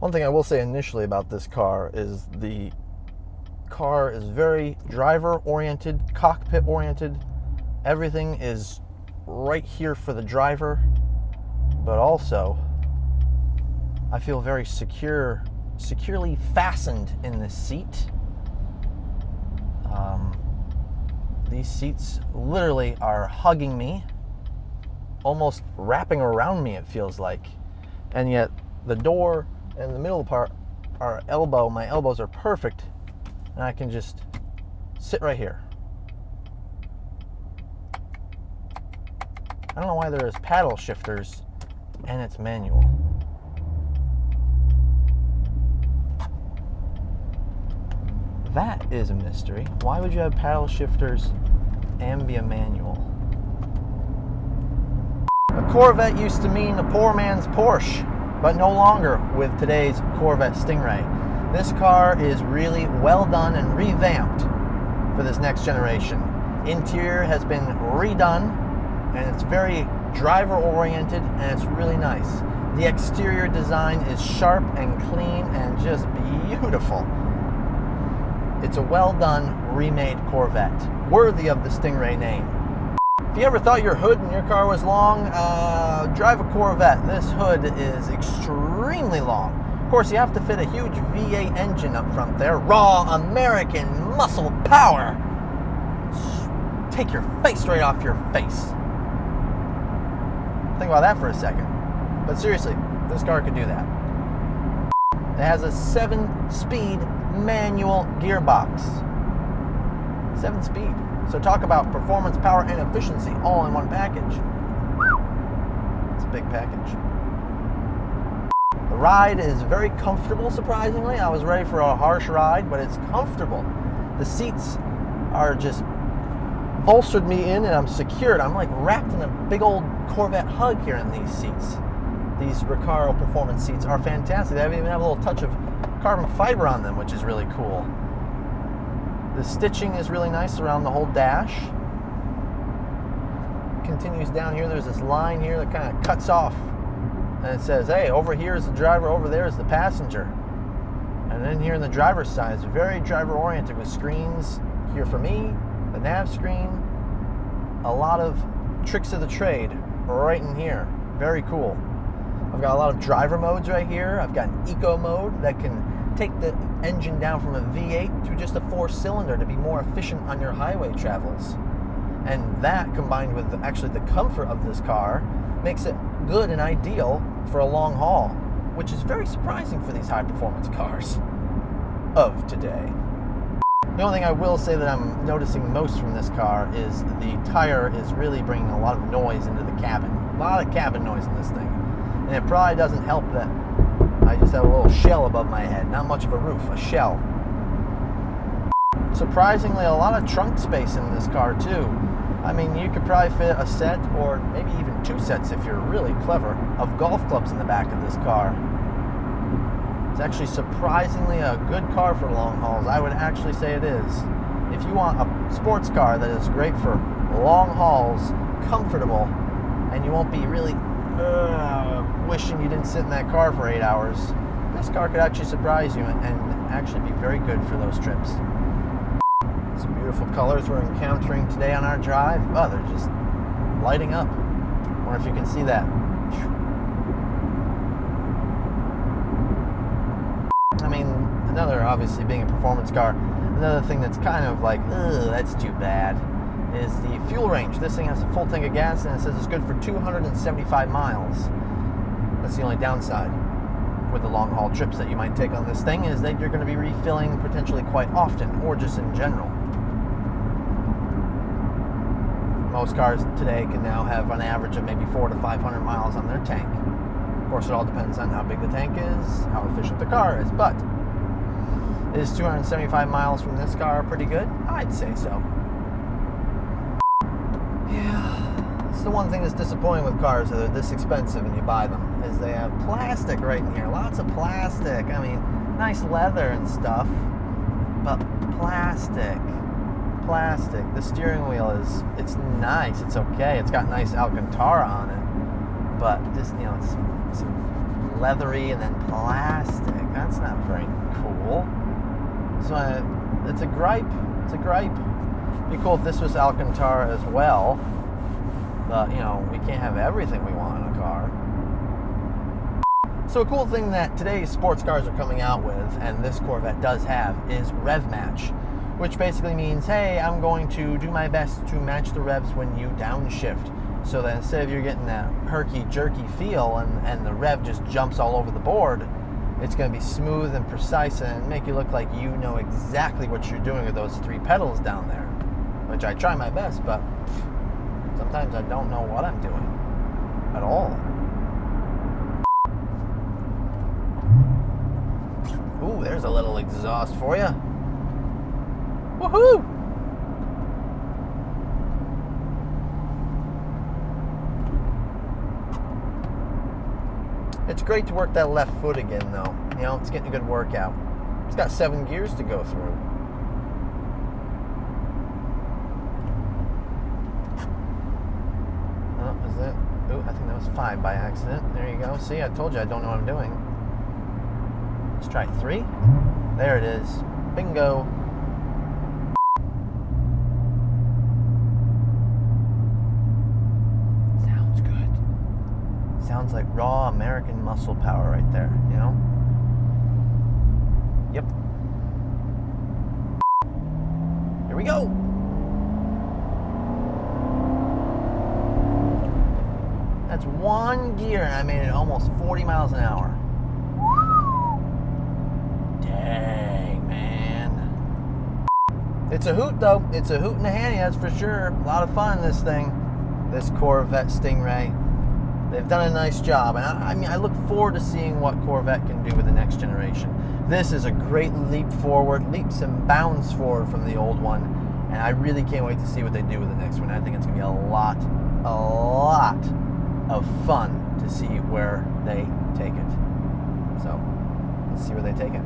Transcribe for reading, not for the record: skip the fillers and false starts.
One thing I will say initially about this car is the car is very driver-oriented, cockpit-oriented. Everything is right here for the driver, but also I feel very securely fastened in this seat. These seats literally are hugging me, almost wrapping around me, it feels like. And yet the door and the middle part are my elbows are perfect, and I can just sit right here. I don't know why there is paddle shifters and it's manual. That is a mystery. Why would you have paddle shifters and be a manual? A Corvette used to mean a poor man's Porsche, but no longer with today's Corvette Stingray. This car is really well done and revamped for this next generation. Interior has been redone, and it's very driver-oriented, and it's really nice. The exterior design is sharp and clean and just beautiful. It's a well-done, remade Corvette, worthy of the Stingray name. If you ever thought your hood in your car was long, drive a Corvette. This hood is extremely long. Of course, you have to fit a huge V8 engine up front there. Raw American muscle power. Take your face right off your face. Think about that for a second. But seriously, this car could do that. It has a 7-speed manual gearbox. 7-speed. So talk about performance, power, and efficiency all in one package. It's a big package. The ride is very comfortable, surprisingly. I was ready for a harsh ride, but it's comfortable. The seats are just bolstered me in, and I'm secured. I'm like wrapped in a big old Corvette hug here in these seats. These Recaro performance seats are fantastic. They even have a little touch of carbon fiber on them, which is really cool. The stitching is really nice around the whole dash. Continues down here. There's this line here that kind of cuts off, and it says, hey, over here is the driver, over there is the passenger. And then here in the driver's side, it's very driver-oriented with screens here for me, the nav screen, a lot of tricks of the trade right in here. Very cool. I've got a lot of driver modes right here. I've got an eco mode that can take the engine down from a V8 to just a 4-cylinder to be more efficient on your highway travels. And that, combined with actually the comfort of this car, makes it good and ideal for a long haul, which is very surprising for these high-performance cars of today. The only thing I will say that I'm noticing most from this car is the tire is really bringing a lot of noise into the cabin. A lot of cabin noise in this thing. And it probably doesn't help that I just have a little shell above my head. Not much of a roof, a shell. Surprisingly, a lot of trunk space in this car too. I mean, you could probably fit a set, or maybe even 2 sets if you're really clever, of golf clubs in the back of this car. It's actually surprisingly a good car for long hauls. I would actually say it is. If you want a sports car that is great for long hauls, comfortable, and you won't be really wishing you didn't sit in that car for 8 hours, this car could actually surprise you and actually be very good for those trips. Some beautiful colors we're encountering today on our drive. Oh, they're just lighting up. I wonder if you can see that. I mean, obviously being a performance car, another thing that's kind of like, that's too bad, is the fuel range. This thing has a full tank of gas, and it says it's good for 275 miles. That's the only downside with the long haul trips that you might take on this thing, is that you're going to be refilling potentially quite often, or just in general. Most cars today can now have an average of maybe 400 to 500 miles on their tank. Of course, it all depends on how big the tank is, how efficient the car is, but is 275 miles from this car pretty good? I'd say so. Yeah, it's the one thing that's disappointing with cars that are this expensive and you buy them, is they have plastic right in here. Lots of plastic. I mean, nice leather and stuff, but plastic. The steering wheel it's nice, it's okay. It's got nice Alcantara on it, but this, it's some leathery and then plastic. That's not very cool. So it's a gripe. It's a gripe. It'd be cool if this was Alcantara as well. But, you know, we can't have everything we want in a car. So a cool thing that today's sports cars are coming out with, and this Corvette does have, is rev match. Which basically means, hey, I'm going to do my best to match the revs when you downshift. So that instead of you're getting that herky-jerky feel and the rev just jumps all over the board, it's going to be smooth and precise and make you look like you know exactly what you're doing with those 3 pedals down there. Which I try my best, but sometimes I don't know what I'm doing at all. Ooh, there's a little exhaust for you. Woohoo! It's great to work that left foot again, though. You know, it's getting a good workout. It's got 7 gears to go through. Oh, is it? Ooh, I think that was 5 by accident. There you go. See, I told you I don't know what I'm doing. Let's try 3. There it is. Bingo. Sounds good. Sounds like raw American muscle power right there, you know? Yep. Here we go. That's 1 gear and I made it almost 40 miles an hour. Dang, man. It's a hoot, though. It's a hoot and a handy, that's for sure. A lot of fun in this thing. This Corvette Stingray. They've done a nice job. And I mean, I look forward to seeing what Corvette can do with the next generation. This is a great leap forward, leaps and bounds forward from the old one. And I really can't wait to see what they do with the next one. I think it's going to be a lot of fun to see where they take it. So, let's see where they take it.